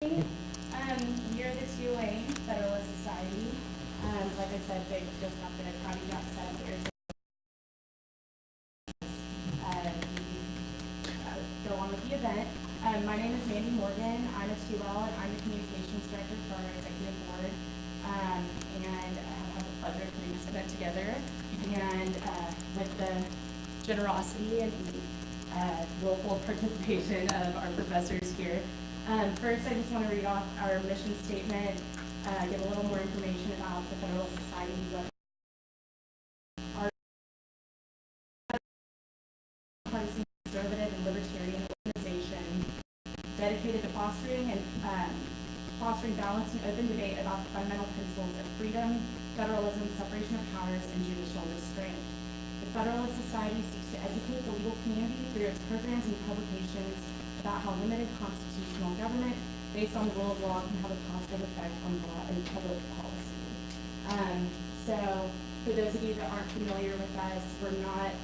We are the Tulane Federalist Society. Like I said, they just have been a county job set here. We go on with the event. My name is Mandy Morgan. I'm a TUL and I'm the communications director for our executive board. And I have had the pleasure of putting this event together. And with the generosity and willful participation of our professors here. First, I just want to read off our mission statement, give a little more information about the Federalist Society. Our partisan, conservative, and libertarian organization dedicated to fostering balance and open debate about the fundamental principles of freedom, federalism, separation of powers, and judicial restraint. The Federalist Society seeks to educate the legal community through its programs and publications about how limited constitutional government based on the rule of law can have a positive effect on law and public policy. So for those of you that aren't familiar with us, we're not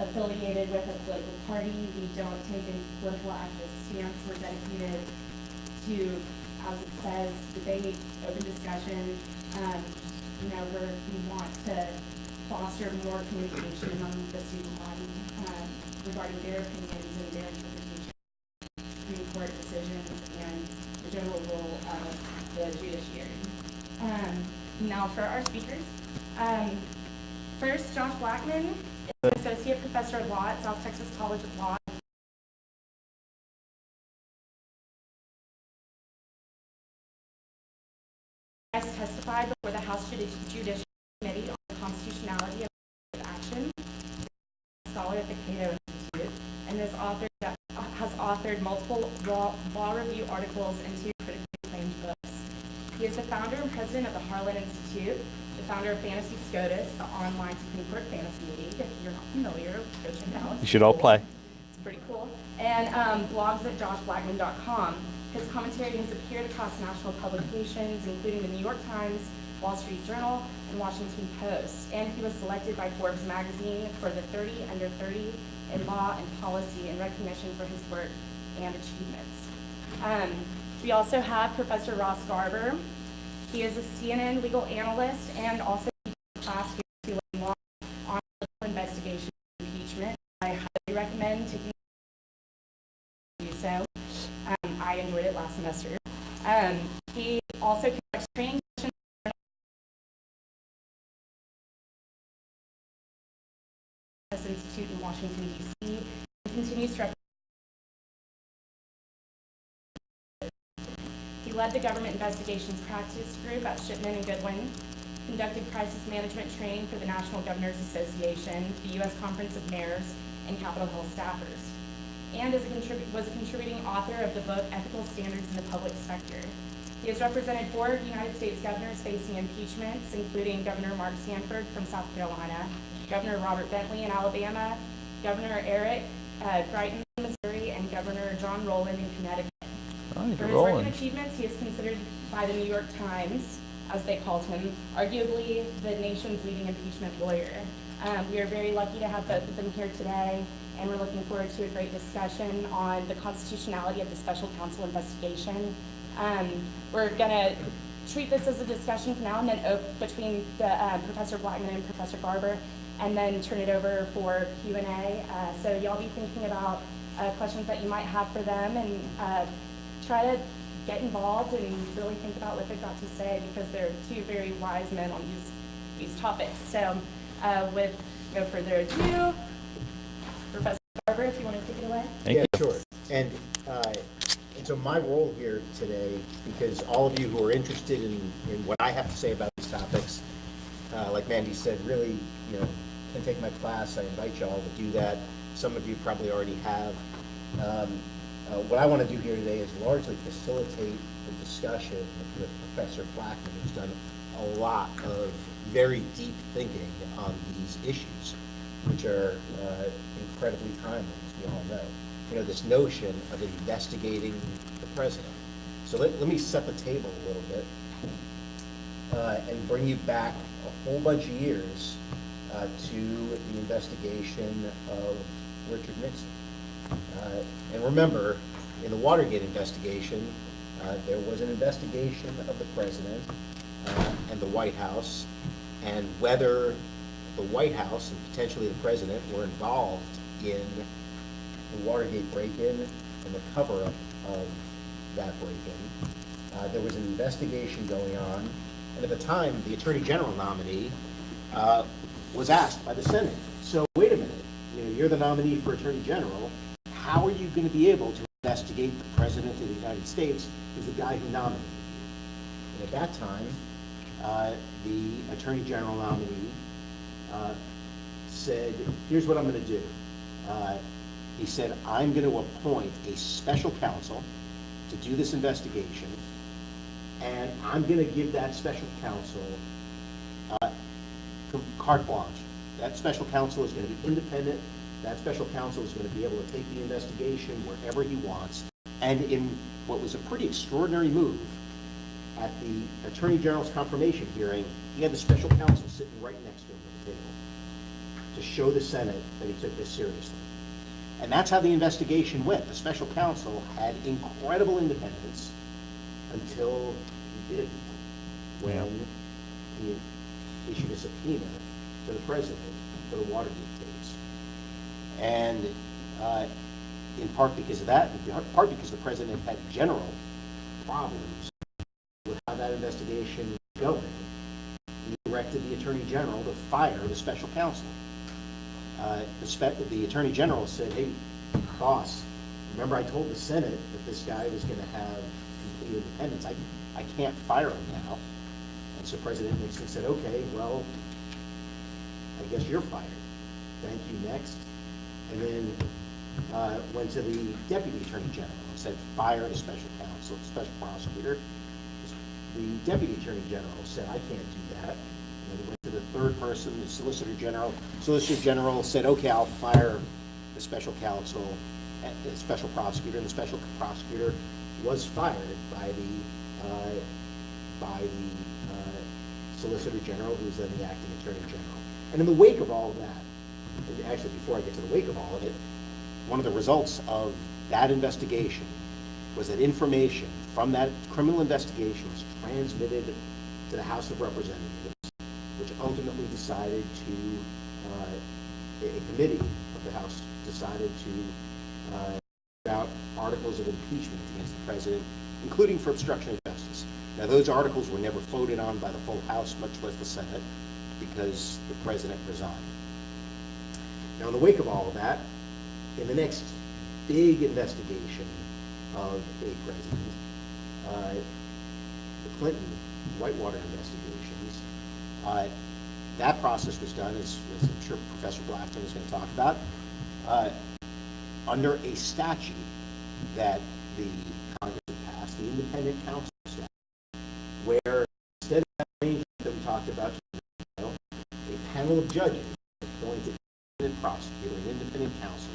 affiliated with a political party. We don't take a political activist stance. We're dedicated to, as it says, debate, open discussion. We want to foster more communication among the student body regarding their opinions and their interpretation of Supreme Court decisions and the general role of the judiciary. Now for our speakers. First, Josh Blackman is an associate professor of law at South Texas College of Law. Testified before the House Judiciary Committee on the Constitutionality of Action, a scholar at the Cato Institute, and has authored multiple law review articles and 2 critically acclaimed books. He is the founder and president of the Harlan Institute, the founder of Fantasy SCOTUS, the online Supreme Court Fantasy League. If you're not familiar, go check it out. You should all play. It's pretty cool. And blogs at joshblackman.com. His commentary has appeared across national publications, including the New York Times, Wall Street Journal, and Washington Post. And he was selected by Forbes magazine for the 30 Under 30 in law and policy in recognition for his work and achievements. We also have Professor Ross Garber. He is a CNN legal analyst and also teaches a class here at Tulane Law on legal investigation and impeachment. I highly recommend taking do so. I enjoyed it last semester. He also conducts training sessions at the Institute in Washington, D.C. and continues to represent. He led the government investigations practice group at Shipman and Goodwin, conducted crisis management training for the National Governors Association, the U.S. Conference of Mayors, and Capitol Hill staffers, and was a contributing author of the book Ethical Standards in the Public Sector. He has represented 4 United States governors facing impeachments, including Governor Mark Sanford from South Carolina, Governor Robert Bentley in Alabama, Governor Eric Greitens in Missouri, and Governor John Rowland in Connecticut. For his work and achievements, he is considered by the New York Times, as they called him, arguably the nation's leading impeachment lawyer. We are very lucky to have both of them here today, and we're looking forward to a great discussion on the constitutionality of the special counsel investigation. We're going to treat this as a discussion for now and then between Professor Blackman and Professor Garber, and then turn it over for Q&A. So y'all be thinking about questions that you might have for them, and try to get involved and really think about what they've got to say, because they're 2 very wise men on these topics. So with no further ado, Professor Garber, if you want to take it away. Yeah, sure. And so my role here today, because all of you who are interested in what I have to say about these topics, like Mandy said, really, can take my class. I invite you all to do that. Some of you probably already have. What I want to do here today is largely facilitate the discussion with Professor Blackman, who's done a lot of very deep thinking on these issues, which are incredibly timely, as we all know. This notion of investigating the president. So let me set the table a little bit and bring you back a whole bunch of years to the investigation of Richard Nixon. And remember, in the Watergate investigation, There was an investigation of the president and the White House, and whether the White House and potentially the president were involved in the Watergate break-in and the cover-up of that break-in. There was an investigation going on, and at the time, the Attorney General nominee was asked by the Senate, so wait a minute, you're the nominee for Attorney General, how are you going to be able to investigate the President of the United States, who's the guy who nominated you? And at that time, the Attorney General nominee said, here's what I'm going to do. He said, I'm going to appoint a special counsel to do this investigation, and I'm going to give that special counsel carte blanche. That special counsel is going to be independent. That special counsel is going to be able to take the investigation wherever he wants. And in what was a pretty extraordinary move, at the Attorney General's confirmation hearing, he had the special counsel sitting right next to him at the table to show the Senate that he took this seriously. And that's how the investigation went. The special counsel had incredible independence until he didn't, when he issued a subpoena to the president for the Watergate tapes. And in part because of that, in part because the president had general problems with how that investigation was going, he directed the Attorney General to fire the special counsel. The Attorney General said, hey, boss, remember I told the Senate that this guy was going to have complete independence. I can't fire him now. And so President Nixon said, okay, well, I guess you're fired. Thank you, next. And then went to the Deputy Attorney General and said, fire the special counsel, special prosecutor. The Deputy Attorney General said, I can't do that. And then went to the third person, the Solicitor General. Solicitor General said, okay, I'll fire the special counsel, the special prosecutor, and the special prosecutor was fired by the Solicitor General, who was then the acting Attorney General. And in the wake of all of that, and actually before I get to the wake of all of it, one of the results of that investigation was that information from that criminal investigation was transmitted to the House of Representatives, which ultimately decided to, a committee of the House decided to put out articles of impeachment against the president, including for obstruction of justice. Now, those articles were never voted on by the full House, much less the Senate, because the president resigned. Now, in the wake of all of that, in the next big investigation of a president, the Clinton Whitewater investigations, that process was done, as I'm sure Professor Blackton is going to talk about, under a statute that the Congress had passed, the Independent Counsel statute, where instead of that arrangement that we talked about, a panel of judges appointed an independent prosecutor, an independent counsel,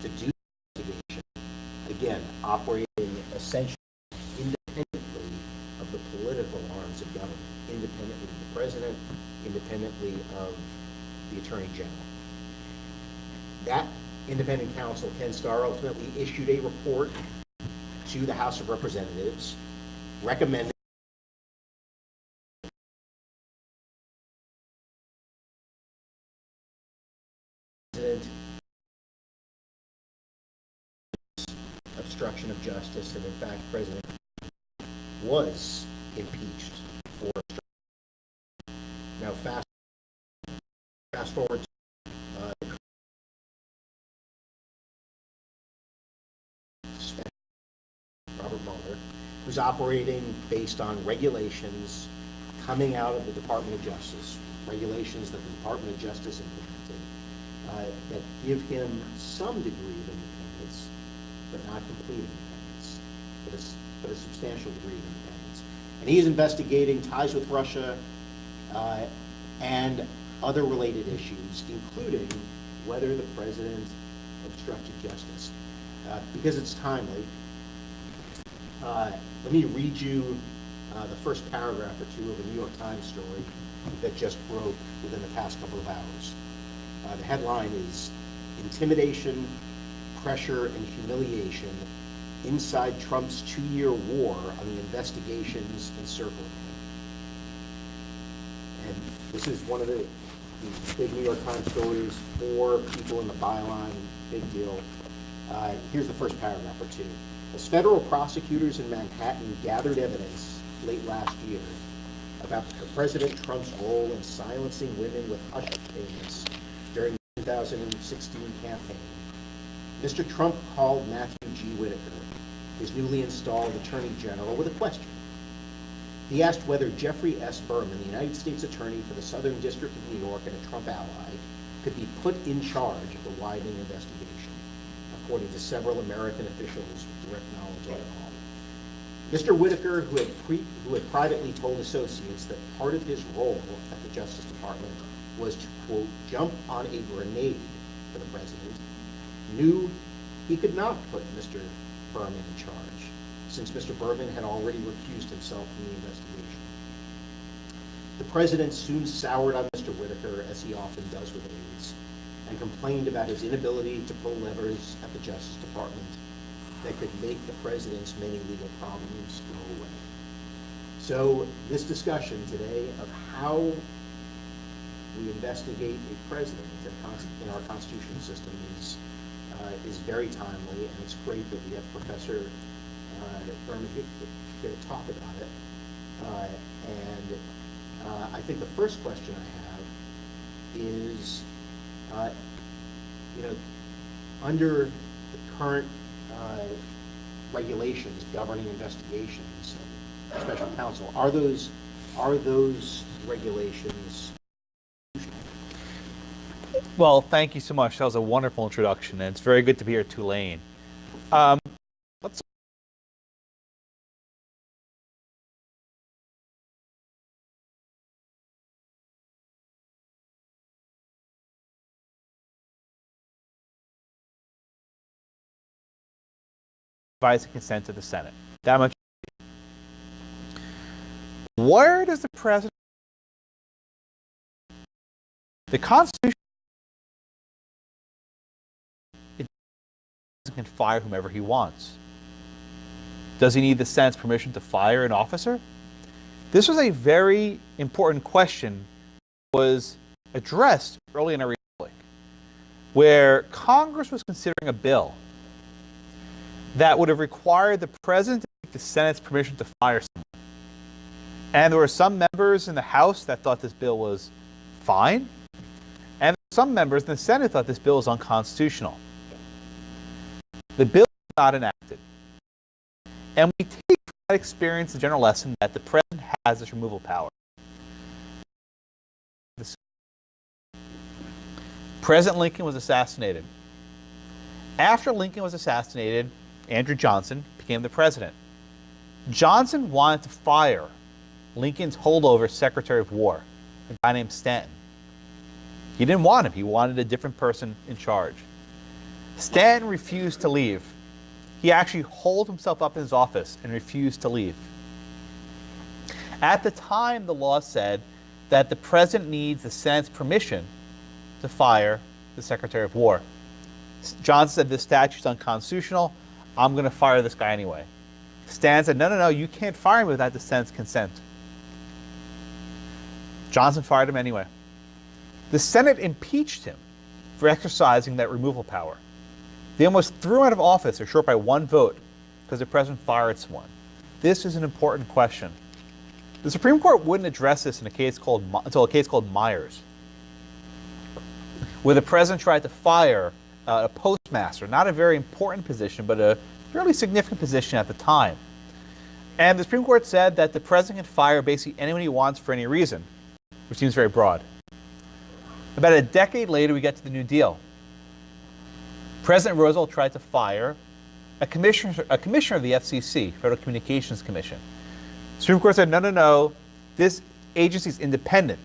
to do the investigation, again, operating essentially independently of the political arms of government, independently of the president, independently of the Attorney General. That independent counsel, Ken Starr, ultimately issued a report to the House of Representatives recommending obstruction of justice, and in fact, the president was impeached for obstruction. Now, fast forward to Robert Mueller, who's operating based on regulations coming out of the Department of Justice, regulations that the Department of Justice implemented that give him some degree of independence, but not complete independence, but a substantial degree of independence. And he is investigating ties with Russia and other related issues, including whether the president obstructed justice. Because it's timely, let me read you the first paragraph or two of a New York Times story that just broke within the past couple of hours. The headline is, "Intimidation, Pressure, and Humiliation inside Trump's 2-year war on the investigations encircling him. And this is one of the big New York Times stories, 4 people in the byline, big deal. Here's the first paragraph or two. As federal prosecutors in Manhattan gathered evidence late last year about President Trump's role in silencing women with hush payments during the 2016 campaign, Mr. Trump called Matthew G. Whitaker, his newly installed Attorney General, with a question. He asked whether Jeffrey S. Berman, the United States Attorney for the Southern District of New York and a Trump ally, could be put in charge of the widening investigation, according to several American officials with direct knowledge of it all. Mr. Whitaker, who had privately told associates that part of his role at the Justice Department was to, quote, jump on a grenade for the president, knew he could not put Mr. Berman in charge, since Mr. Berman had already recused himself from the investigation. The president soon soured on Mr. Whitaker, as he often does with aides, and complained about his inability to pull levers at the Justice Department that could make the president's many legal problems go away. So this discussion today of how we investigate a president in our constitutional system is very timely, and it's great that we have Professor Berman here to talk about it. I think the first question I have is, under the current regulations governing investigations, special counsel, are those regulations? Well, thank you so much. That was a wonderful introduction, and it's very good to be here at Tulane. Let's advise the consent of the Senate. That much. Where does the president? The Constitution can fire whomever he wants. Does he need the Senate's permission to fire an officer? This was a very important question that was addressed early in our republic, where Congress was considering a bill that would have required the president to take the Senate's permission to fire someone. And there were some members in the House that thought this bill was fine, and some members in the Senate thought this bill was unconstitutional. The bill was not enacted. And we take from that experience the general lesson that the president has this removal power. President Lincoln was assassinated. After Lincoln was assassinated, Andrew Johnson became the president. Johnson wanted to fire Lincoln's holdover Secretary of War, a guy named Stanton. He didn't want him. He wanted a different person in charge. Stanton refused to leave. He actually holed himself up in his office and refused to leave. At the time, the law said that the president needs the Senate's permission to fire the Secretary of War. Johnson said this statute's unconstitutional. I'm going to fire this guy anyway. Stanton said, no, you can't fire him without the Senate's consent. Johnson fired him anyway. The Senate impeached him for exercising that removal power. They almost threw him out of office, or short by one vote, because the president fired someone. This is an important question. The Supreme Court wouldn't address this until a case called Myers, where the president tried to fire a postmaster, not a very important position, but a fairly significant position at the time. And the Supreme Court said that the president can fire basically anyone he wants for any reason, which seems very broad. About a decade later, we get to the New Deal. President Roosevelt tried to fire a commissioner of the FCC, Federal Communications Commission. The Supreme Court said, no, this agency is independent,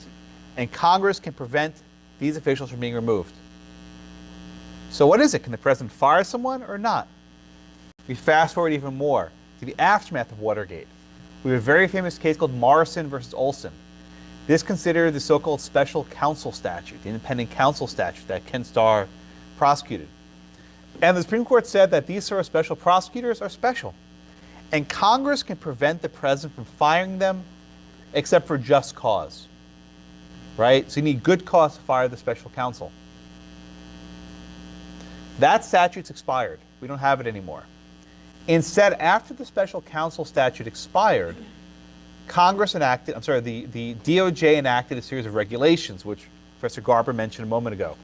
and Congress can prevent these officials from being removed. So what is it? Can the president fire someone or not? We fast forward even more to the aftermath of Watergate. We have a very famous case called Morrison versus Olson. This considered the so-called special counsel statute, the independent counsel statute that Ken Starr prosecuted. And the Supreme Court said that these sort of special prosecutors are special. And Congress can prevent the president from firing them except for just cause. Right? So you need good cause to fire the special counsel. That statute's expired. We don't have it anymore. Instead, after the special counsel statute expired, Congress enacted, the DOJ enacted a series of regulations, which Professor Garber mentioned a moment ago.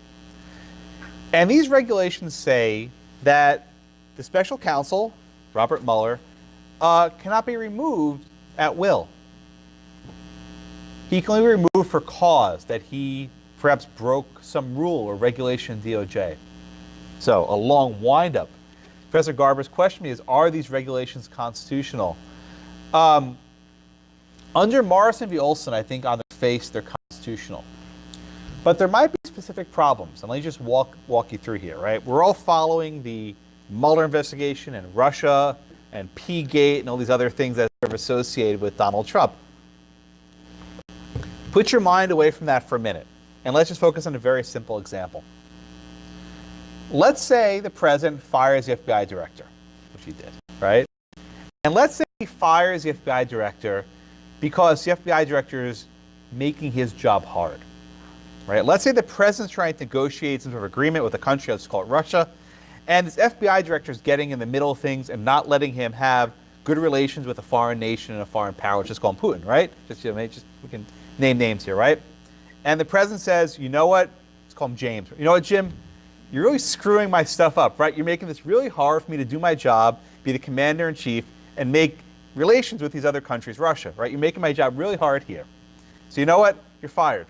And these regulations say that the special counsel, Robert Mueller, cannot be removed at will. He can only be removed for cause, that he perhaps broke some rule or regulation in DOJ. So, a long windup. Professor Garber's question is, are these regulations constitutional? Under Morrison v. Olson, I think on their face they're constitutional. But there might be specific problems, and let me just walk you through here, right? We're all following the Mueller investigation and Russia and P-Gate and all these other things that are associated with Donald Trump. Put your mind away from that for a minute, and let's just focus on a very simple example. Let's say the president fires the FBI director, which he did, right? And let's say he fires the FBI director because the FBI director is making his job hard, right? Let's say the president's trying to negotiate some sort of agreement with a country, let's call it Russia, and this FBI director is getting in the middle of things and not letting him have good relations with a foreign nation and a foreign power. Let's just call him Putin, right? We can name names here, right? And the president says, you know what? Let's call him James. You know what, Jim? You're really screwing my stuff up, right? You're making this really hard for me to do my job, be the commander-in-chief, and make relations with these other countries, Russia, right? You're making my job really hard here. So you know what? You're fired.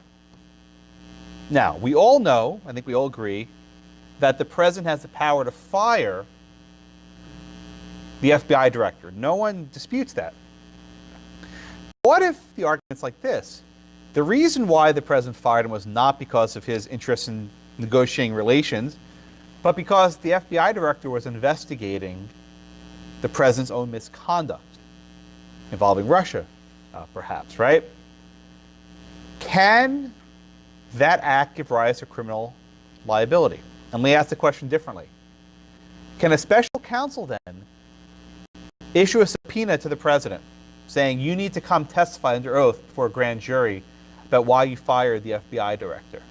Now, we all know, I think we all agree, that the president has the power to fire the FBI director. No one disputes that. What if the argument's like this? The reason why the president fired him was not because of his interest in negotiating relations, but because the FBI director was investigating the president's own misconduct involving Russia, perhaps, right? Can that act give rise to criminal liability? And let me ask the question differently. Can a special counsel then issue a subpoena to the president saying you need to come testify under oath before a grand jury about why you fired the FBI director?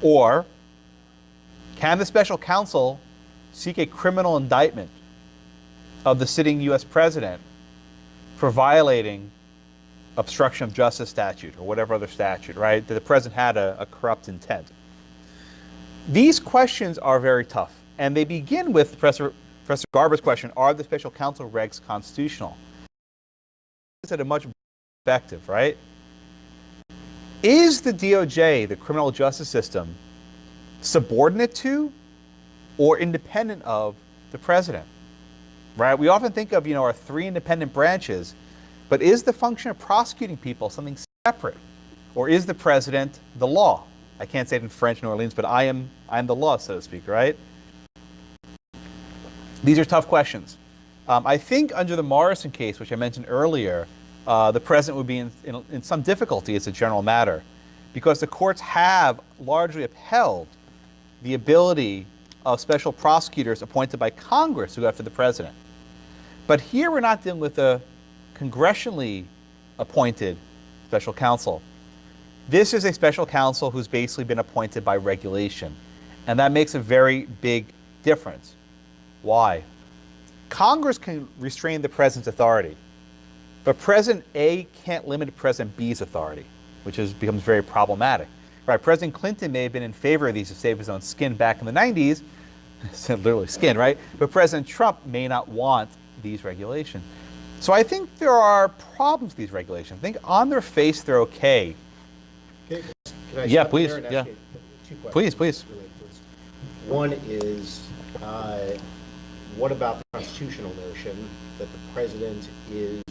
Or can the special counsel seek a criminal indictment of the sitting U.S. president for violating obstruction of justice statute or whatever other statute, right, that the president had a corrupt intent? These questions are very tough, and they begin with Professor Garber's question, are the special counsel regs constitutional? It's at a much perspective, right? Is the DOJ, the criminal justice system, subordinate to or independent of the president? Right? We often think of, our three independent branches, but is the function of prosecuting people something separate? Or is the president the law? I can't say it in French, New Orleans, but I am the law, so to speak, right? These are tough questions. I think under the Morrison case, which I mentioned earlier, the president would be in some difficulty as a general matter, because the courts have largely upheld the ability of special prosecutors appointed by Congress to go after the president. But here we're not dealing with a congressionally appointed special counsel. This is a special counsel who's basically been appointed by regulation, and that makes a very big difference. Why? Congress can restrain the president's authority, but President A can't limit President B's authority, which becomes very problematic. Right? President Clinton may have been in favor of these to save his own skin back in the 90s, literally skin, right? But President Trump may not want these regulations. So I think there are problems with these regulations. I think on their face they're okay. Can I Yeah, stop please. there and Yeah. ask you two questions? Please. related to this? One is, what about the constitutional notion that the president is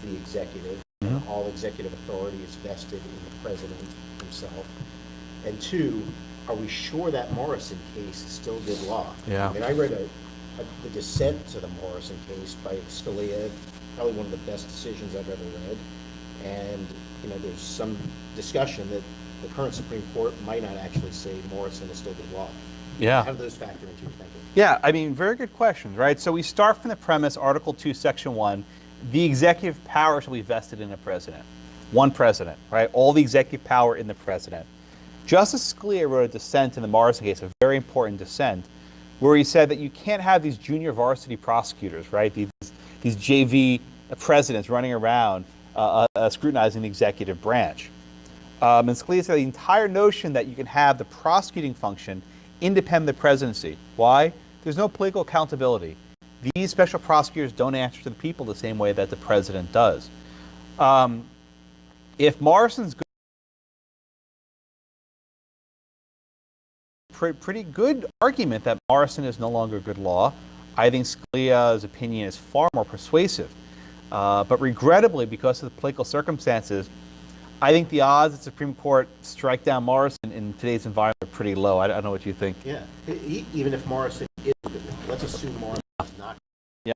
the executive, and all executive authority is vested in the president himself? And two, are we sure that Morrison case is still good law? Yeah. I mean, I read the dissent to the Morrison case by Scalia, probably one of the best decisions I've ever read. And, there's some discussion that the current Supreme Court might not actually say Morrison is still good law. Yeah. How do those factor into your thinking? Yeah, I mean, very good questions, right? So we start from the premise, Article 2, Section 1, the executive power shall be vested in a president. One president, right? All the executive power in the president. Justice Scalia wrote a dissent in the Morrison case, a very important dissent, where he said that you can't have these junior varsity prosecutors, right? These JV presidents running around scrutinizing the executive branch. And Scalia said the entire notion that you can have the prosecuting function independent of the presidency. Why? There's no political accountability. These special prosecutors don't answer to the people the same way that the president does. If Morrison's pretty good argument that Morrison is no longer good law, I think Scalia's opinion is far more persuasive. But regrettably, because of the political circumstances, I think the odds that the Supreme Court strike down Morrison in today's environment are pretty low. I don't know what you think. Yeah, even if Morrison is good law, let's assume Morrison is not. Yeah.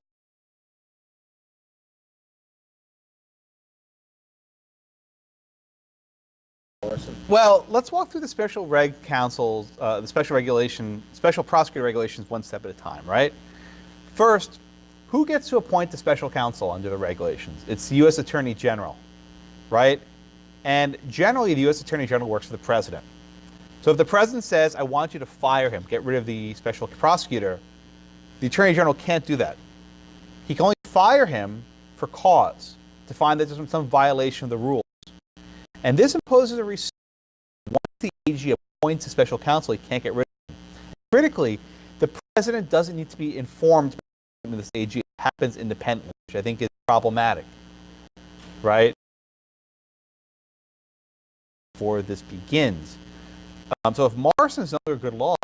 Morrison. Well, let's walk through the special reg councils, the special prosecutor regulations one step at a time, right? First, who gets to appoint the special counsel under the regulations? It's the U.S. Attorney General, right? And generally, the U.S. Attorney General works for the president. So if the president says, I want you to fire him, get rid of the special prosecutor, the Attorney General can't do that. He can only fire him for cause, to find that there's some violation of the rules. And this imposes a restriction. Once the AG appoints a special counsel, he can't get rid of him. Critically, the president doesn't need to be informed of this AG. It happens independently, which I think is problematic, right? Before this begins. So if Morrison is no longer good law,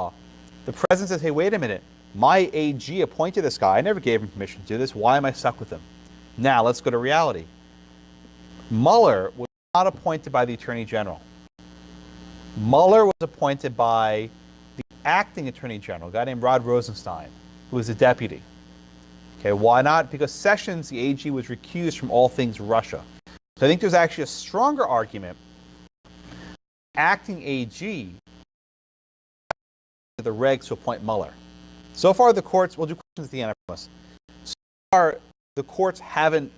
the president says, hey, wait a minute, my AG appointed this guy. I never gave him permission to do this. Why am I stuck with him? Now, let's go to reality. Mueller was not appointed by the Attorney General. Mueller was appointed by the acting Attorney General, a guy named Rod Rosenstein, who was a deputy. Okay, why not? Because Sessions, the AG, was recused from all things Russia. So I think there's actually a stronger argument. Acting AG the regs to appoint Mueller. So far, the courts, we'll do questions at the end, I promise. So far, the courts haven't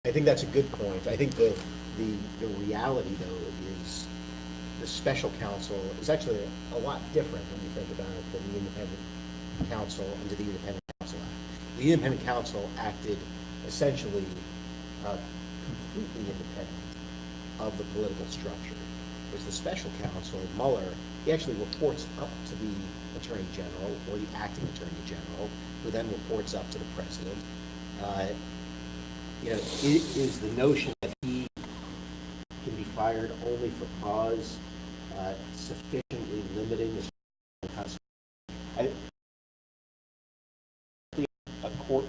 I think that's a good point. I think the reality, though, is the special counsel is actually a lot different when you think about it than the independent counsel under the Independent Counsel Act. The Independent Counsel acted essentially completely independent of the political structure. Whereas the special counsel, Mueller, he actually reports up to the Attorney General or the acting Attorney General, who then reports up to the President. It is the notion that he can be fired only for cause sufficiently limiting the Constitution. A court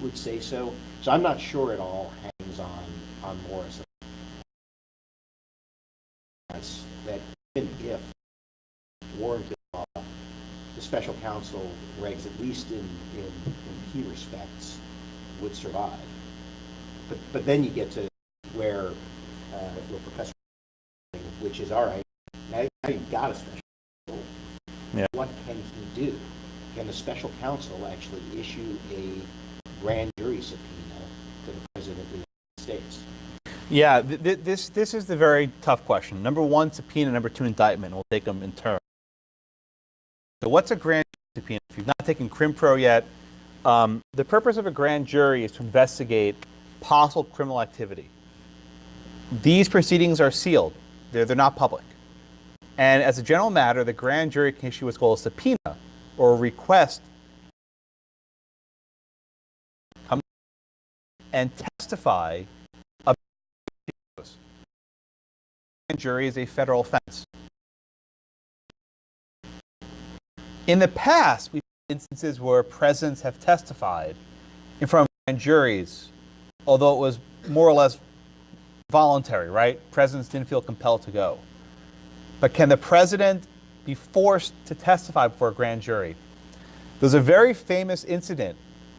would say so. So I'm not sure it all hangs on Morrison. That even if warranted law, the special counsel regs, at least in key respects, would survive. But then you get to where Professor, which is all right. Now you've got a special counsel. Yeah. What can he do? Can the special counsel actually issue a grand jury subpoena to the President of the United States? Yeah, this is the very tough question. Number one, subpoena. Number two, indictment. We'll take them in turn. So what's a grand jury subpoena? If you've not taken Crim Pro yet, the purpose of a grand jury is to investigate possible criminal activity. These proceedings are sealed. They're not public. And as a general matter, the grand jury can issue what's called a subpoena or a request come and testify about the grand jury is a federal offense. In the past, we've had instances where presidents have testified in front of grand juries, although it was more or less voluntary, right? Presidents didn't feel compelled to go. But can the president be be forced to testify before a grand jury. There's a very famous incident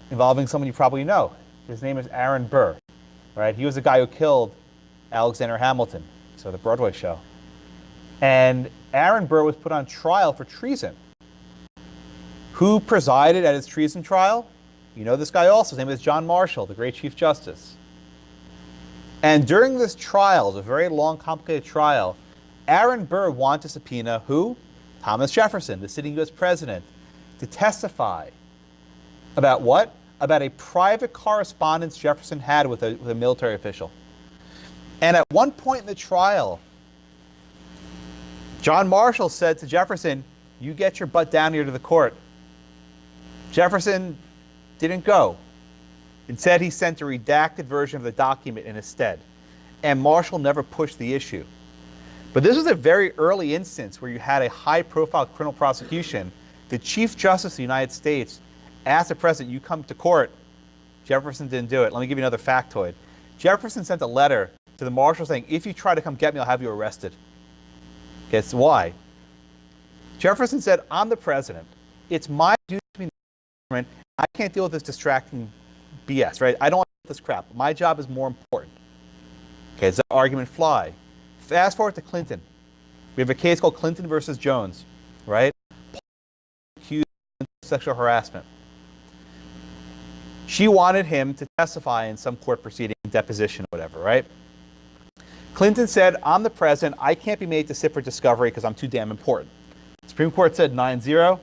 involving someone you probably know. His name is Aaron Burr, right? He was the guy who killed Alexander Hamilton, so the Broadway show. And Aaron Burr was put on trial for treason. Who presided at his treason trial? You know this guy also. His name is John Marshall, the great Chief Justice. And during this trial, it was a very long, complicated trial, Aaron Burr wanted to subpoena who? Thomas Jefferson, the sitting U.S. president, to testify about what? About a private correspondence Jefferson had with a military official. And at one point in the trial, John Marshall said to Jefferson, "You get your butt down here to the court." Jefferson didn't go. Instead, he sent a redacted version of the document in his stead. And Marshall never pushed the issue. But this was a very early instance where you had a high-profile criminal prosecution. The Chief Justice of the United States asked the president, "You come to court." Jefferson didn't do it. Let me give you another factoid. Jefferson sent a letter to the marshal saying, "If you try to come get me, I'll have you arrested." Guess why? Jefferson said, "I'm the president. It's my duty to be the government. I can't deal with this distracting BS, right? I don't want this crap. My job is more important." Okay, does that argument fly? Fast forward to Clinton. We have a case called Clinton versus Jones, right? Accused of sexual harassment. She wanted him to testify in some court proceeding, deposition, whatever, right? Clinton said, "I'm the president. I can't be made to sit for discovery because I'm too damn important." Supreme Court said 9-0.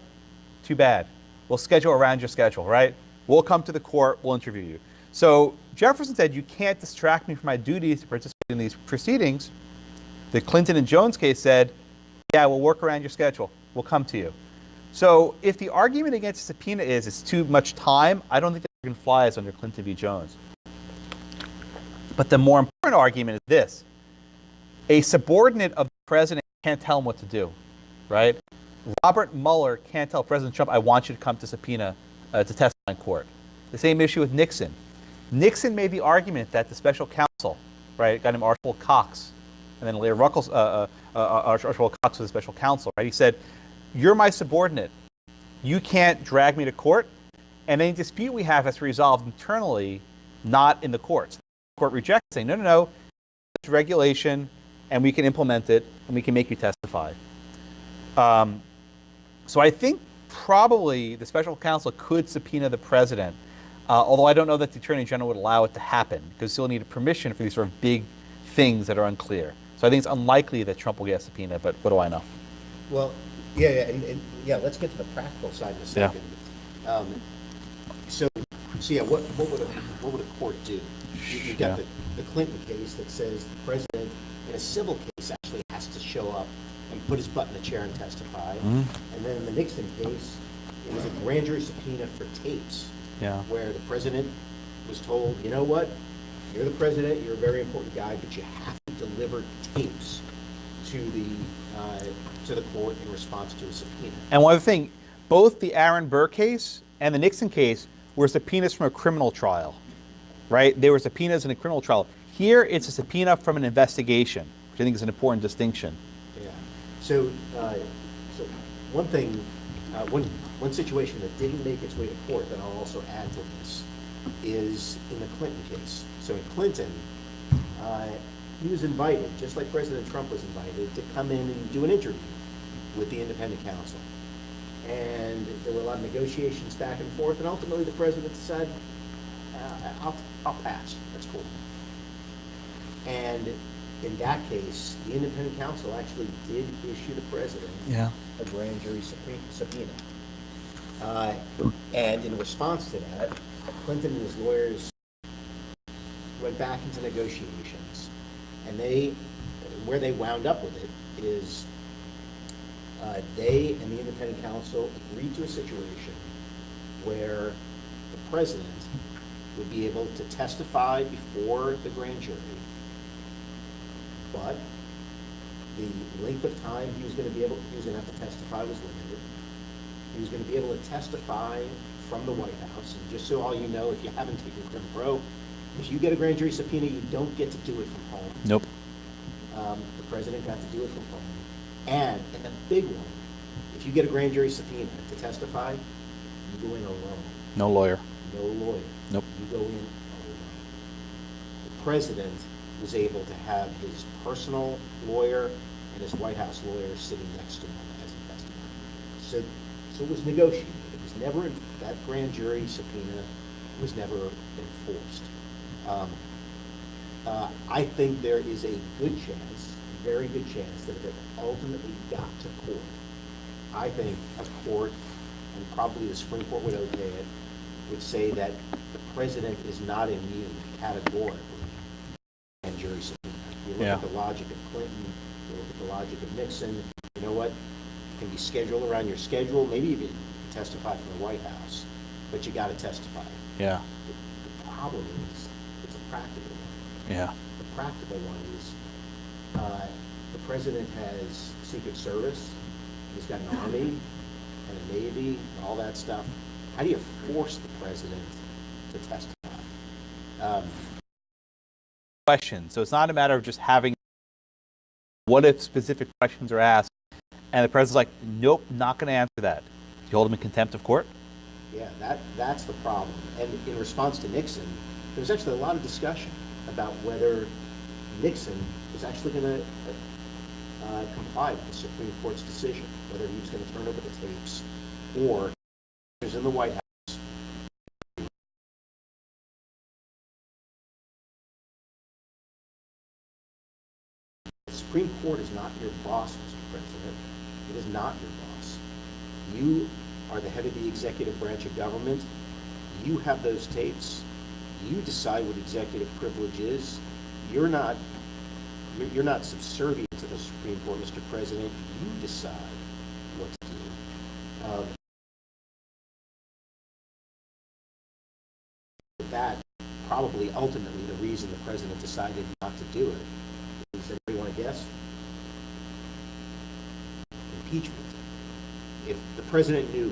Too bad. We'll schedule around your schedule, right? We'll come to the court. We'll interview you. So Jefferson said, "You can't distract me from my duties to participate in these proceedings." The Clinton and Jones case said, "Yeah, we'll work around your schedule. We'll come to you." So if the argument against a subpoena is it's too much time, I don't think that argument flies under Clinton v. Jones. But the more important argument is this. A subordinate of the president can't tell him what to do, right? Robert Mueller can't tell President Trump, "I want you to come to subpoena to testify in court." The same issue with Nixon. Nixon made the argument that the special counsel, right, a guy named Archibald Cox, and then later Archibald Cox was the special counsel, right? He said, "You're my subordinate. You can't drag me to court, and any dispute we have has to be resolved internally, not in the courts." The court rejected, saying, no, it's regulation, and we can implement it, and we can make you testify. So I think probably the special counsel could subpoena the president, although I don't know that the Attorney General would allow it to happen, because he'll need permission for these sort of big things that are unclear. So I think it's unlikely that Trump will get a subpoena, but what do I know? Well, and let's get to the practical side in a second. Yeah. So yeah, what would a court do? You've got the Clinton case that says the president in a civil case actually has to show up and put his butt in the chair and testify. Mm-hmm. And then in the Nixon case, it was a grand jury subpoena for tapes, where the president was told, "You know what? You're the president. You're a very important guy, but you have to deliver tapes to the court in response to a subpoena." And one other thing, both the Aaron Burr case and the Nixon case were subpoenas from a criminal trial, right? They were subpoenas in a criminal trial. Here, it's a subpoena from an investigation, which I think is an important distinction. Yeah. So one thing, one situation that didn't make its way to court that I'll also add to this is in the Clinton case. So in Clinton, he was invited, just like President Trump was invited, to come in and do an interview with the independent counsel. And there were a lot of negotiations back and forth, and ultimately the president said, I'll pass. That's cool. And in that case, the independent counsel actually did issue the president a grand jury subpoena. And in response to that, Clinton and his lawyers went back into negotiations. And where they wound up with it is they and the independent counsel agreed to a situation where the president would be able to testify before the grand jury, but the length of time he was going to have to testify was limited. He was going to be able to testify from the White House. And just so all you know, if you haven't taken Crim Pro, if you get a grand jury subpoena, you don't get to do it from home. Nope. The president got to do it from home. And the big one If you get a grand jury subpoena to testify, you go in alone. No lawyer. No lawyer. Nope. You go in alone. The president was able to have his personal lawyer and his White House lawyer sitting next to him as he testified. So it was negotiated. It was never, that grand jury subpoena was never enforced. I think there is a good chance, a very good chance, that if it ultimately got to court, I think a court, and probably the Supreme Court would okay it, would say that the president is not immune categorically to grand jury subpoena. You look at the logic of Clinton, you look at the logic of Nixon, you know what? It can be scheduled around your schedule, maybe even testify from the White House, but you got to testify. Yeah. The problem is, it's a practical one. Yeah. The practical one is, the president has Secret Service, he's got an army and a navy and all that stuff. How do you force the president to testify? Question. So it's not a matter of just having what if specific questions are asked, and the president's like, nope, not going to answer that. Do you hold him in contempt of court? Yeah, that's the problem. And in response to Nixon, there was actually a lot of discussion about whether Nixon was actually going to comply with the Supreme Court's decision, whether he was going to turn over the tapes, or he was in the White House. The Supreme Court is not your boss, Mr. President. It is not your boss. You are the head of the executive branch of government. You have those tapes. You decide what executive privilege is. You're not subservient to the Supreme Court, Mr. President. You decide what to do. That probably ultimately the reason the president decided not to do it. Does anybody want to guess? Impeachment. If the president knew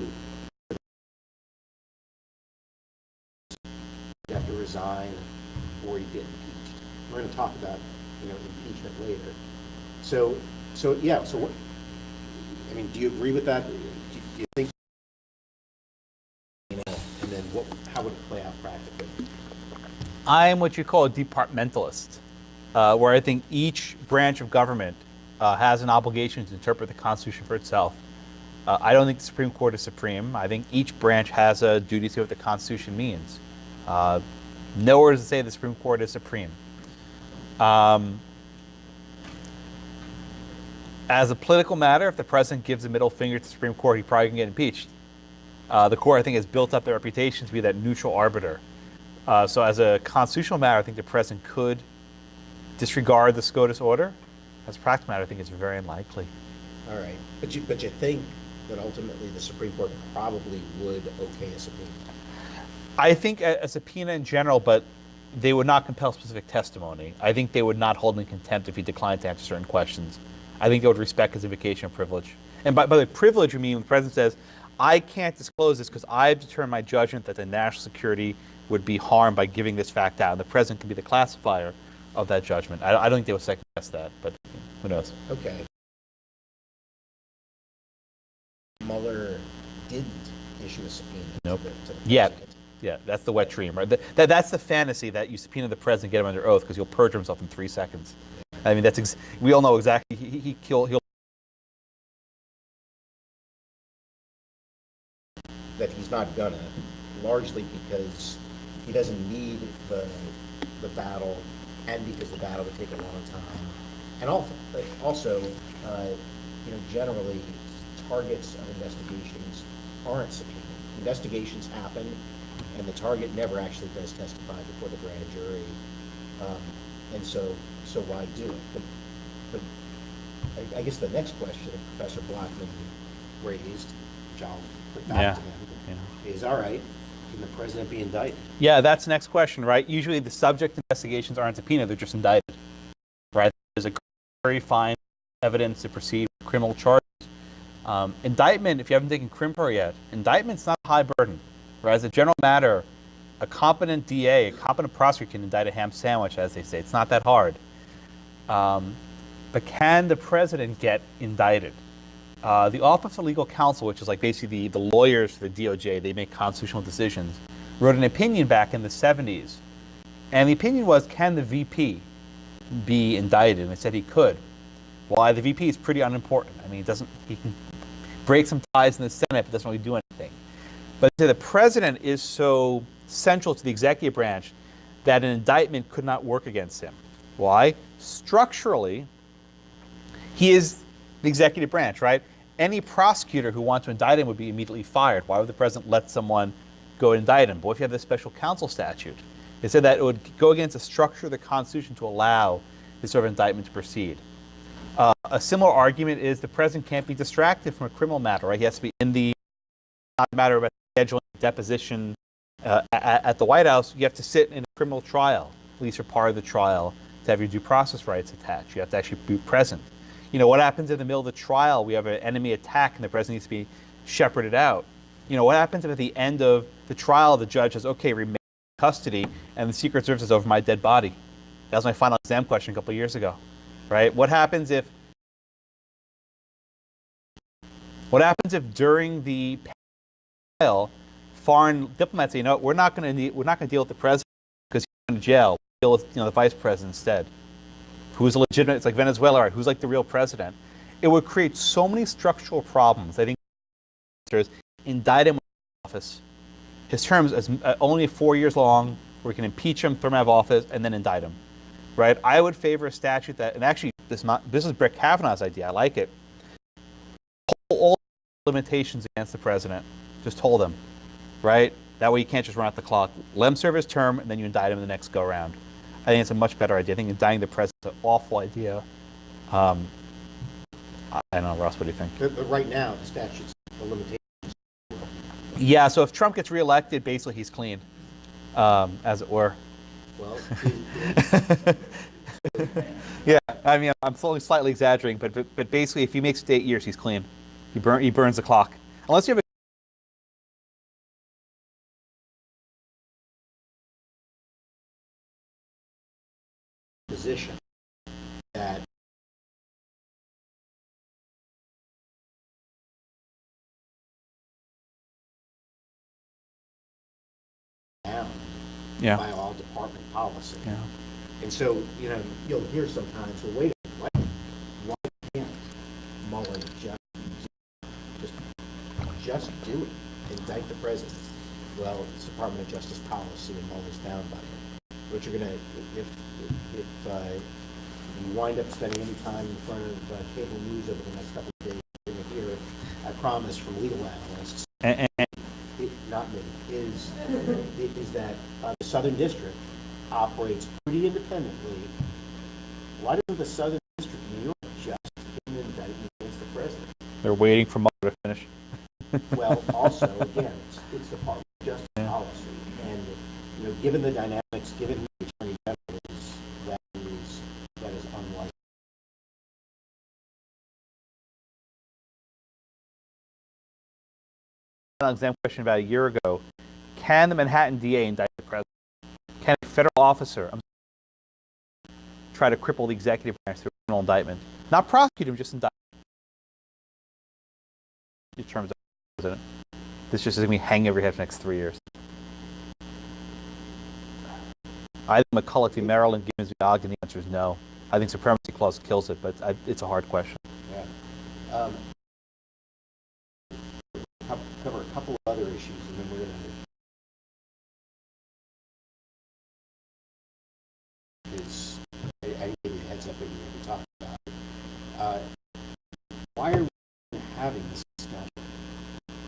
he'd have to resign or he'd get impeached. We're going to talk about, impeachment later. So what, do you agree with that? Do you think, and then how would it play out practically? I'm what you call a departmentalist, where I think each branch of government has an obligation to interpret the Constitution for itself. I don't think the Supreme Court is supreme. I think each branch has a duty to see what the Constitution means. Nowhere does it say the Supreme Court is supreme. As a political matter, if the president gives a middle finger to the Supreme Court, he probably can get impeached. The court, I think, has built up their reputation to be that neutral arbiter. So as a constitutional matter, I think the president could disregard the SCOTUS order. As a practical matter, I think it's very unlikely. All right, but you think that ultimately the Supreme Court probably would okay a subpoena? I think a subpoena in general, but they would not compel specific testimony. I think they would not hold him in contempt if he declined to answer certain questions. I think they would respect his invocation of privilege. And by the way, privilege, I mean when the president says, I can't disclose this because I've determined my judgment that the national security would be harmed by giving this fact out. And the president can be the classifier of that judgment. I don't think they would second guess that, but who knows? Okay. Mueller didn't issue a subpoena. Nope. To the Yeah. president. Yeah, that's the wet dream, right? That's the fantasy that you subpoena the president, get him under oath, because he'll perjure himself in 3 seconds. I mean, we all know exactly. He'll. That he's not gonna, largely because he doesn't need the battle, and because the battle would take a long time, and also, generally targets of investigations aren't subpoenaed. Investigations happen, and the target never actually does testify before the grand jury, and so why do it? But I guess the next question that Professor Blackman raised, which I'll put back to him, is all right, can the president be indicted? Yeah, that's the next question, right? Usually the subject investigations aren't subpoenaed, they're just indicted, right? There's a very fine evidence to proceed with criminal charges. Indictment, if you haven't taken Crimpro yet, indictment's not a high burden, right? As a general matter, a competent DA, a competent prosecutor can indict a ham sandwich, as they say. It's not that hard. But can the president get indicted? The Office of Legal Counsel, which is like basically the lawyers for the DOJ, they make constitutional decisions, wrote an opinion back in the 70s. And the opinion was, can the VP be indicted? And they said he could. Why? The VP is pretty unimportant. I mean, he can break some ties in the Senate, but doesn't really do anything. But the president is so central to the executive branch that an indictment could not work against him. Why? Structurally, he is the executive branch, right? Any prosecutor who wants to indict him would be immediately fired. Why would the president let someone go and indict him? But if you have the special counsel statute, it said that it would go against the structure of the Constitution to allow this sort of indictment to proceed. A similar argument is the president can't be distracted from a criminal matter, right? He has to be in the matter about scheduling a deposition at the White House. You have to sit in a criminal trial, at least for part of the trial, to have your due process rights attached. You have to actually be present. You know, what happens in the middle of the trial? We have an enemy attack and the president needs to be shepherded out. You know, what happens if at the end of the trial the judge says, okay, remain in custody, and the Secret Service is over my dead body? That was my final exam question a couple of years ago, right? What happens if during the trial, foreign diplomats say, you know, we're not going to deal with the president because he's going to jail. We'll deal with, the vice president instead, who's a legitimate. It's like Venezuela, right? Who's like the real president? It would create so many structural problems. I think indict him in office. His term is only 4 years long, where we can impeach him, throw him out of office, and then indict him, right? I would favor a statute that, and actually, this is Brett Kavanaugh's idea. I like it. All limitations against the president. Just hold him, right? That way you can't just run out the clock. Let him serve his term, and then you indict him in the next go-round. I think it's a much better idea. I think indicting the president is an awful idea. I don't know, Ross, what do you think? But right now, the statute's a limitation. Yeah, so if Trump gets reelected, basically he's clean, as it were. Well, yeah, I mean, I'm slightly exaggerating, but basically, if he makes it 8 years, he's clean. He burns the clock. Unless you have a position that down by all department policy. Yeah. And so, you'll hear sometimes, well, wait a minute, why can't Mueller just do it, indict the president? Well, it's Department of Justice policy, and Mueller's bound by it. But you're going to, if you wind up spending any time in front of cable news over the next couple of days, you're going to hear, I promise, from legal analysts, not me, is that the Southern District operates pretty independently. Why doesn't the Southern District of New York just get an indictment against the president? They're waiting for Mueller to finish. Well, also, again, it's Department of Justice policy, and given the dynamics, given the Attorney General that is unlikely. An exam question about a year ago: can the Manhattan DA indict the president? Can a federal officer try to cripple the executive branch through a criminal indictment? Not prosecute him, just indict him. In terms of the president, this just is going to be hanging over your head for the next 3 years. I think McCulloch v. Maryland, Gibbons v. Ogden, the answer is no. I think supremacy clause kills it, but it's a hard question. Yeah. Cover a couple of other issues, and then we're going to. I give you a heads up that we're going to talk about. Why are we having this discussion?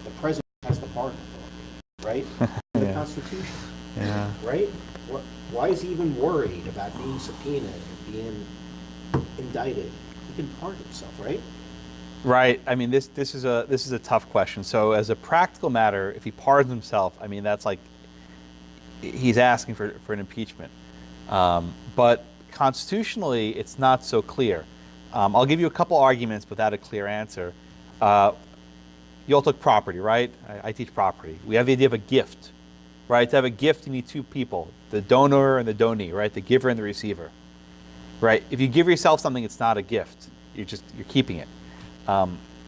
The president has the pardon authority, right? The Constitution. Yeah. Right? Why is he even worried about being subpoenaed and being indicted? He can pardon himself, right? Right. I mean, this is a tough question. So, as a practical matter, if he pardons himself, I mean, that's like he's asking for an impeachment. But constitutionally, it's not so clear. I'll give you a couple arguments without a clear answer. You all took property, right? I teach property. We have the idea of a gift, right? To have a gift, you need two people: the donor and the donee, right? The giver and the receiver, right? If you give yourself something, it's not a gift. You're keeping it.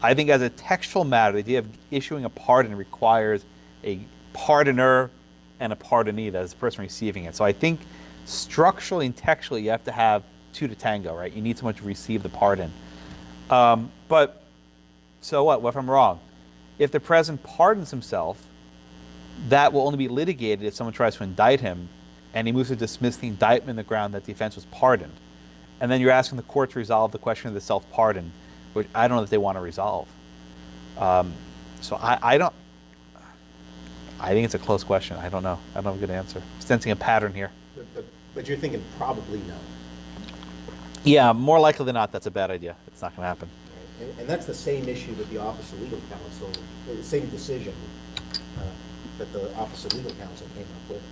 I think as a textual matter, the idea of issuing a pardon requires a pardoner and a pardonee, that is the person receiving it. So I think structurally and textually, you have to have two to tango, right? You need someone to receive the pardon. But so what? What if I'm wrong? If the president pardons himself, that will only be litigated if someone tries to indict him and he moves to dismiss the indictment on the ground that the offense was pardoned. And then you're asking the court to resolve the question of the self-pardon, which I don't know that they want to resolve. So I don't, I think it's a close question. I don't know. I don't have a good answer. Sensing a pattern here. But you're thinking probably no. Yeah, more likely than not, that's a bad idea. It's not going to happen. And that's the same issue with the Office of Legal Counsel, the same decision that the Office of Legal Counsel came up with.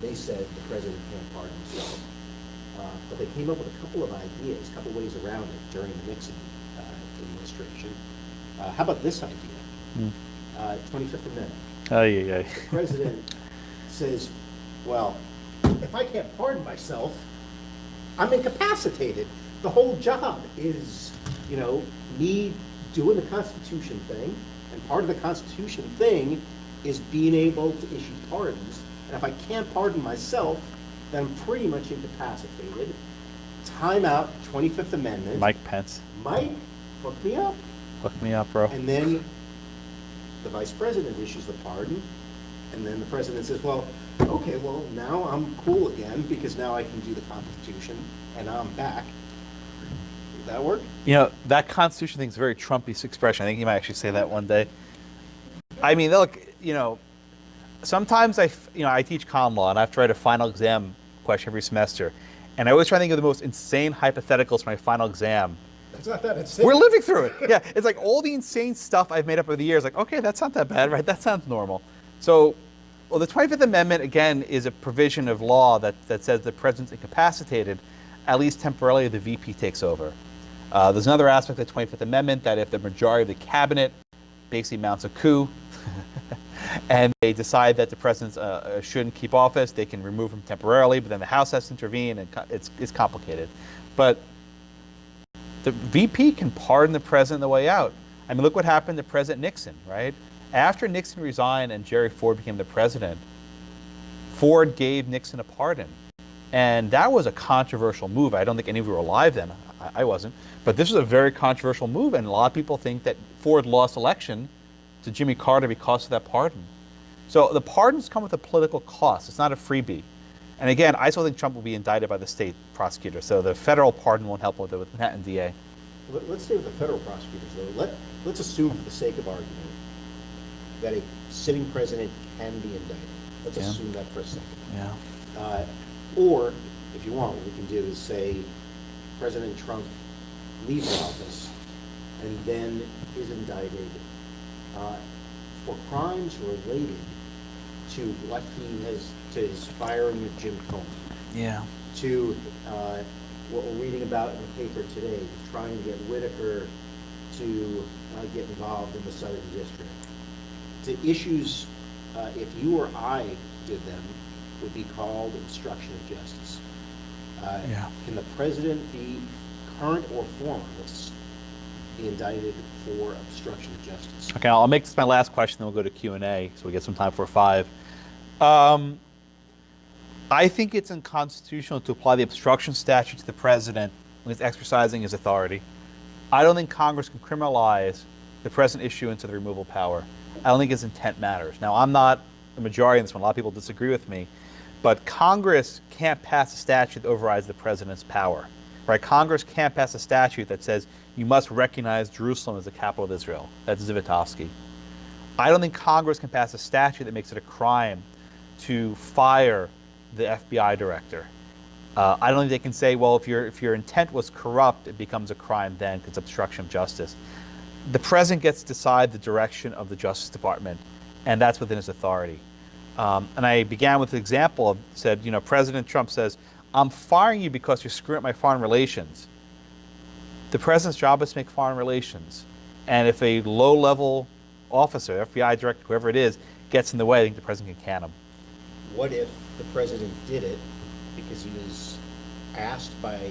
They said the president can't pardon himself. But they came up with a couple of ideas, a couple of ways around it during the Nixon administration. How about this idea? 25th Amendment. The president says, well, if I can't pardon myself, I'm incapacitated. The whole job is, me doing the Constitution thing, and part of the Constitution thing is being able to issue pardons. And if I can't pardon myself, then I'm pretty much incapacitated. Time out, 25th Amendment. Mike Pence. Mike, hook me up. Hook me up, bro. And then the vice president issues the pardon, and then the president says, well, okay, well, now I'm cool again because now I can do the Constitution, and now I'm back. Does that work? That Constitution thing is a very Trumpy expression. I think he might actually say that one day. I mean, look, sometimes I teach common law, and I have to write a final exam question every semester, and I always try to think of the most insane hypotheticals for my final exam. That's not that insane. We're living through it. Yeah, it's like all the insane stuff I've made up over the years. Like, okay, that's not that bad, right? That sounds normal. So, the 25th Amendment, again, is a provision of law that says the president's incapacitated, at least temporarily the VP takes over. There's another aspect of the 25th Amendment that if the majority of the cabinet basically mounts a coup and they decide that the president shouldn't keep office, they can remove him temporarily, but then the House has to intervene, and it's complicated. But the VP can pardon the president on the way out. I mean, look what happened to President Nixon, right? After Nixon resigned and Jerry Ford became the president, Ford gave Nixon a pardon. And that was a controversial move. I don't think any of you were alive then. I wasn't. But this was a very controversial move, and a lot of people think that Ford lost election to Jimmy Carter because of that pardon. So the pardons come with a political cost. It's not a freebie. And again, I still think Trump will be indicted by the state prosecutor. So the federal pardon won't help with the Manhattan DA. Let's stay with the federal prosecutors, though. Let's assume, for the sake of argument, that a sitting president can be indicted. Let's assume that for a second. Yeah. Or, if you want, what we can do is say President Trump leaves office and then is indicted for crimes related to what he has, to his firing of Jim Comey. Yeah. To what we're reading about in the paper today, trying to get Whitaker to get involved in the Southern District. To issues, if you or I did them, would be called obstruction of justice. Can the president be current or former? Let's be indicted for obstruction of justice. Okay, I'll make this my last question, then we'll go to Q&A, so we get some time for 5. I think it's unconstitutional to apply the obstruction statute to the president when he's exercising his authority. I don't think Congress can criminalize the president issuance of the removal power. I don't think his intent matters. Now, I'm not the majority in this one. A lot of people disagree with me. But Congress can't pass a statute that overrides the president's power. Right? Congress can't pass a statute that says you must recognize Jerusalem as the capital of Israel. That's Zivotofsky. I don't think Congress can pass a statute that makes it a crime to fire the FBI director. I don't think they can say, well, if your intent was corrupt, it becomes a crime then, because it's obstruction of justice. The president gets to decide the direction of the Justice Department, and that's within his authority. And I began with an example of, said, President Trump says, I'm firing you because you're screwing up my foreign relations. The president's job is to make foreign relations. And if a low-level officer, FBI director, whoever it is, gets in the way, I think the president can can him. What if the president did it because he was asked by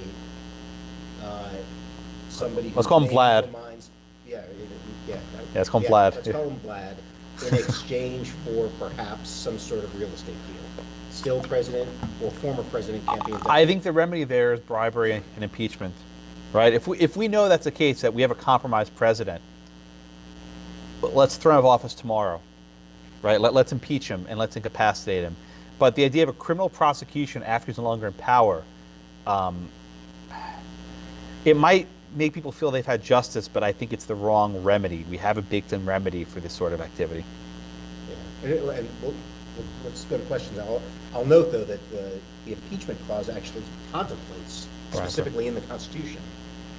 somebody who Let's call him Vlad. minds, Yeah, it's called Vlad. Let's call him Vlad, in exchange for perhaps some sort of real estate deal. Still president or former president can't be indicted. I think the remedy there is bribery and impeachment, right? If we know that's the case, that we have a compromised president, but let's throw him out of office tomorrow, right? Let's impeach him and let's incapacitate him. But the idea of a criminal prosecution after he's no longer in power, it might make people feel they've had justice, but I think it's the wrong remedy. We have a baked-in remedy for this sort of activity. Yeah. And let's go to questions. I'll note, though, that the impeachment clause actually contemplates, specifically in the Constitution,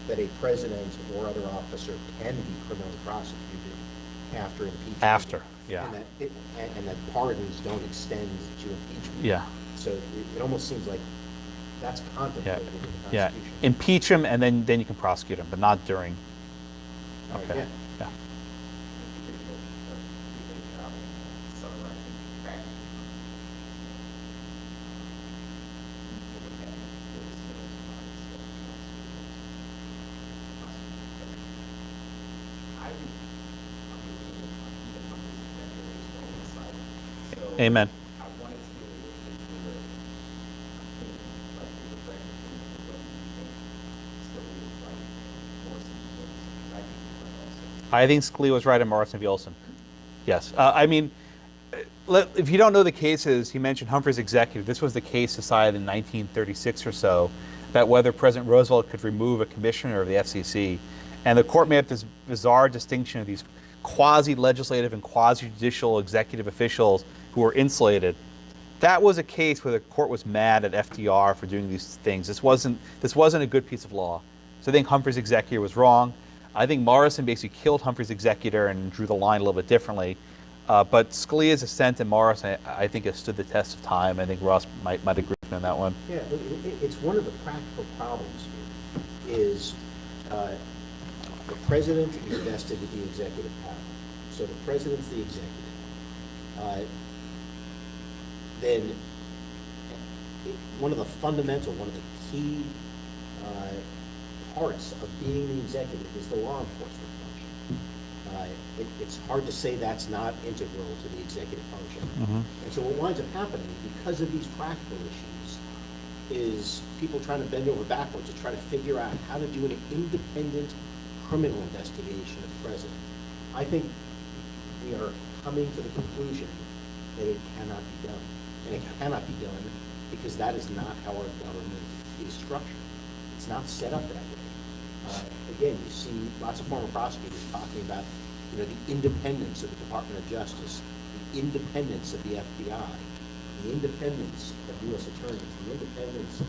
that a president or other officer can be criminally prosecuted after impeachment. After, yeah. And that pardons don't extend to impeachment. Yeah. So it almost seems like that's contemplated in the Constitution. Yeah. Impeach him, and then you can prosecute him, but not during. Okay. Yeah. Yeah. Amen. I think Scalia was right and Morrison v. Olson. Yes. I mean, if you don't know the cases, he mentioned Humphrey's executive. This was the case decided in 1936 or so about whether President Roosevelt could remove a commissioner of the FCC. And the court made up this bizarre distinction of these quasi-legislative and quasi-judicial executive officials who were insulated. That was a case where the court was mad at FDR for doing these things. This wasn't a good piece of law. So I think Humphrey's executor was wrong. I think Morrison basically killed Humphrey's executor and drew the line a little bit differently. But Scalia's dissent in Morrison, I think, has stood the test of time. I think Ross might agree with me on that one. Yeah, it's one of the practical problems here is the president is vested with the executive power. So the president's the executive. Then one of the key parts of being the executive is the law enforcement function. It's hard to say that's not integral to the executive function. Mm-hmm. And so what winds up happening because of these practical issues is people trying to bend over backwards to try to figure out how to do an independent criminal investigation of the president. I think we are coming to the conclusion that it cannot be done. And it cannot be done because that is not how our government is structured. It's not set up that way. Again, you see lots of former prosecutors talking about, the independence of the Department of Justice, the independence of the FBI, the independence of U.S. attorneys, the independence of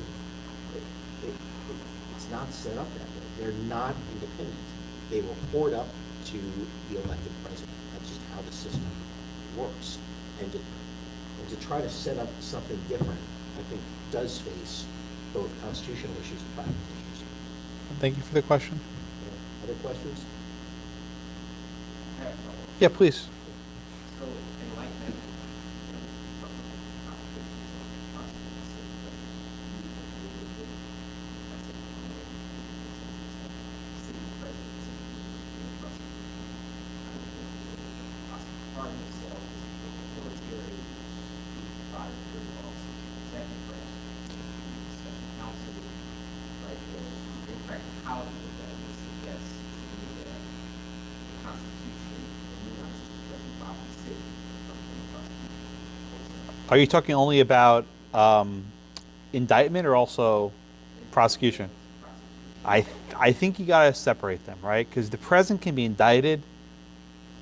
it's not set up that way. They're not independent. They report up to the elected president. That's just how the system works. And to try to set up something different, I think, does face both constitutional issues and practical issues. Thank you for the question. Other questions? Yeah, please. So, enlightenment, Are you talking only about indictment or also prosecution? I think you got to separate them, right? Because the president can be indicted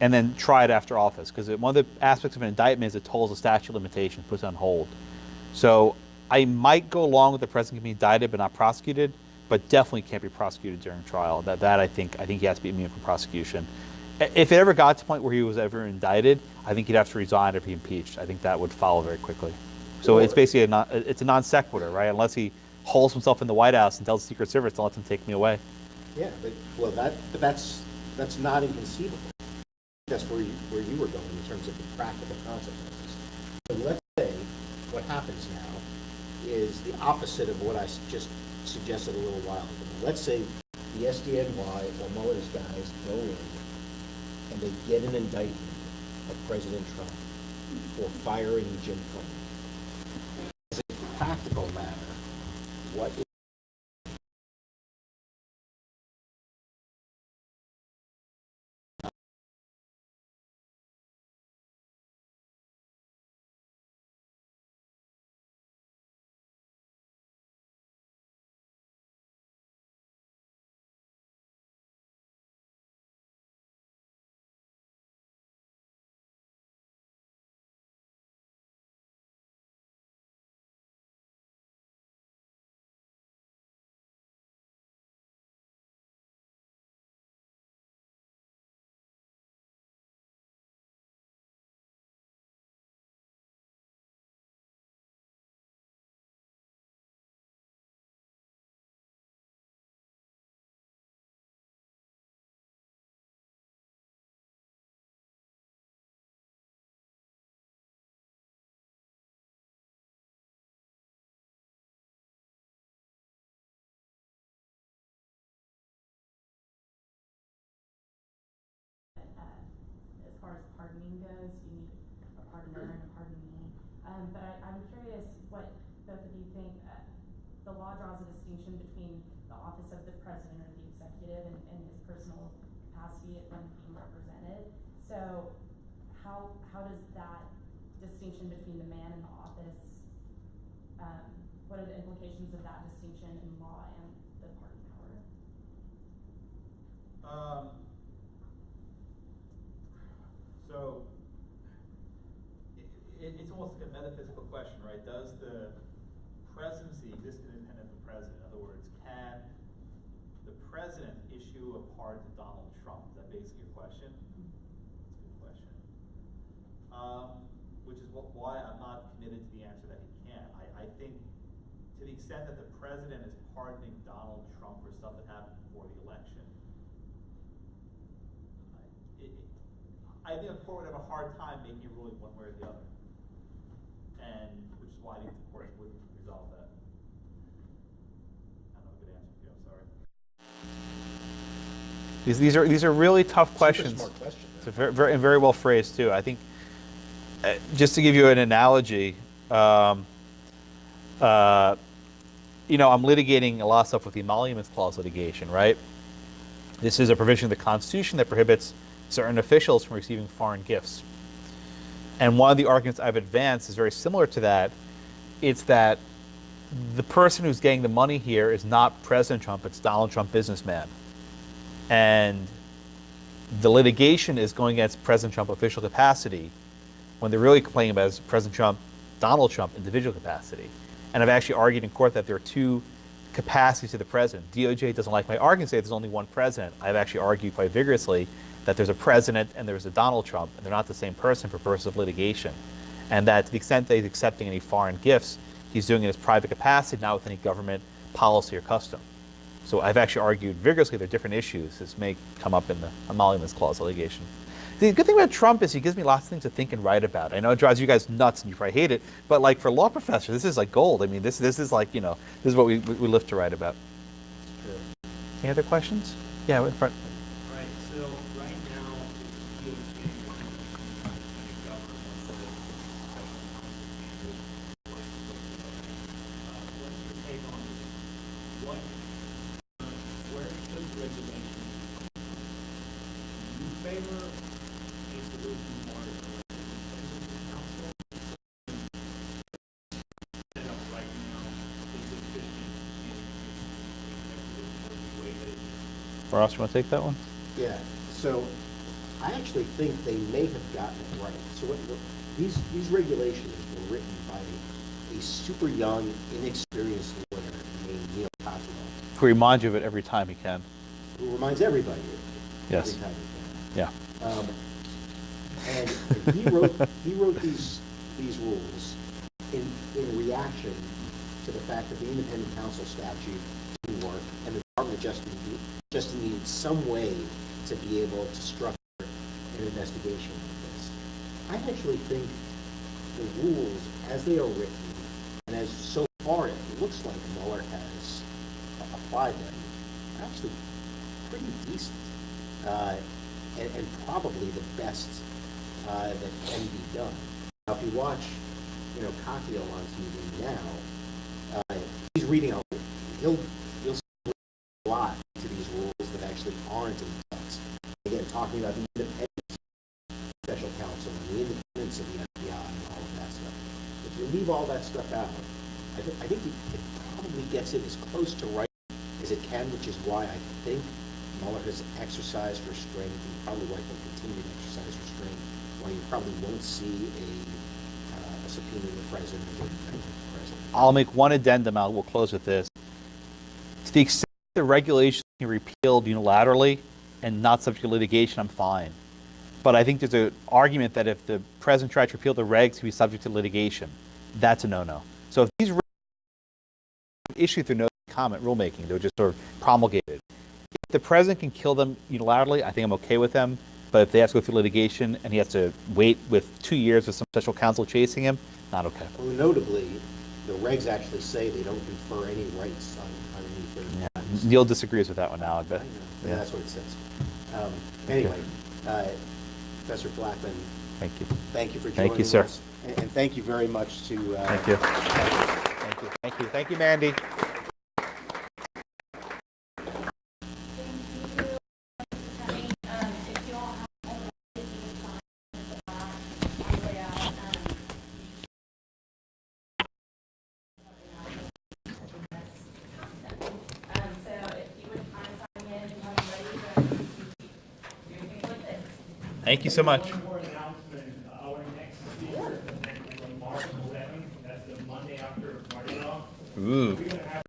and then tried after office. Because one of the aspects of an indictment is it tolls the statute of limitations, puts it on hold. So I might go along with the president can be indicted but not prosecuted, but definitely can't be prosecuted during trial. That I think he has to be immune from prosecution. If it ever got to the point where he was ever indicted, I think he'd have to resign or be impeached. I think that would follow very quickly. So it's basically it's a non sequitur, right? Unless he holes himself in the White House and tells the Secret Service to let them take me away. Yeah, that's not inconceivable. That's where you were going in terms of the practical consequences. So let's say what happens now is the opposite of what I just suggested a little while ago. Let's say the SDNY or Mueller's guys go in and they get an indictment of President Trump for firing Jim Comey. As a practical matter, what is as far as pardoning goes, you need a pardoner and a pardonee. But I'm curious what both of you think. The law draws a distinction between the office of the president or the executive and his personal capacity when being represented. So how does that distinction between the man and the office, what are the implications of that distinction in law and the pardon power? So it's almost like a metaphysical question, right? Does the presidency exist independent of the president? In other words, can the president issue a pardon to Donald Trump? Is that basically your question? That's a good question. Which is why I'm not committed to the answer that he can. I think to the extent that the president is pardoning Donald Trump for stuff that happened before the election, I think the court would have a hard time making a ruling one way or the other, and which is why I think the court wouldn't resolve that. I don't know a good answer for you. I'm sorry. These are really tough questions. Super smart question. It's very very well phrased too. I think just to give you an analogy, I'm litigating a lot of stuff with the emoluments clause litigation, right? This is a provision of the Constitution that prohibits certain officials from receiving foreign gifts. And one of the arguments I've advanced is very similar to that. It's that the person who's getting the money here is not President Trump, it's Donald Trump businessman. And the litigation is going against President Trump official capacity when they're really complaining about is President Trump, Donald Trump individual capacity. And I've actually argued in court that there are two capacities to the president. DOJ doesn't like my argument, say there's only one president. I've actually argued quite vigorously that there's a president and there's a Donald Trump, and they're not the same person for purposes of litigation. And that to the extent that he's accepting any foreign gifts, he's doing it in his private capacity, not with any government policy or custom. So I've actually argued vigorously there are different issues. This may come up in the emoluments clause litigation. The good thing about Trump is he gives me lots of things to think and write about. I know it drives you guys nuts and you probably hate it, but like for law professors, this is like gold. I mean, this is like, this is what we live to write about. Any other questions? Yeah, in front. Right, so right now, it's DOJ what's your take on where does regulation you favor a solution more to counsel? Set up right now is efficient the way that it is. Ross, you want to take that one? Yeah, so I actually think they may have gotten it right. So these regulations were written by a super young, inexperienced lawyer named Neil Cottrell, Who reminds you of it every time he can. who reminds everybody of it Yes. every time he can. Yeah. And he wrote these rules in reaction to the fact that the independent counsel statute didn't work, and the Department of Justice needed some way to be able to structure an investigation like this. I actually think the rules, as they are written, and as so far it looks like Mueller has applied them, are actually pretty decent, and probably the best that can be done. Now, if you watch, Cocktail on TV now, he's reading you'll see a lot to these rules that actually aren't in the text. Again, talking about the independence of special counsel and the independence of the FBI and all of that stuff. If you leave all that stuff out, I think it probably gets it as close to right as it can, which is why I think Mueller has exercised restraint and probably why he'll continue to exercise restraint, why you probably won't see a subpoena of the president or the president. I'll make one addendum. We'll close with this. To the extent the regulation can be repealed unilaterally and not subject to litigation, I'm fine. But I think there's an argument that if the president tried to repeal the regs, he'd be subject to litigation. That's a no-no. So if these regs issued through no comment rulemaking, they're just sort of promulgated. If the president can kill them unilaterally, I think I'm okay with them. But if they have to go through litigation and he has to wait with 2 years with some special counsel chasing him, not okay. Well, notably, the regs actually say they don't confer any rights on any third parties. Neil disagrees with that one now, I bet. I know. Yeah, that's what it says. Anyway, Professor Blackman, Thank you. thank you for joining us. Thank you, sir. And thank you very much to... Thank you. Thank you. Thank you. Thank you, Mandy. Thank you so much. One more announcement. Our next speaker is on March 11th. That's the Monday after Mardi Gras. Ooh. We're going to have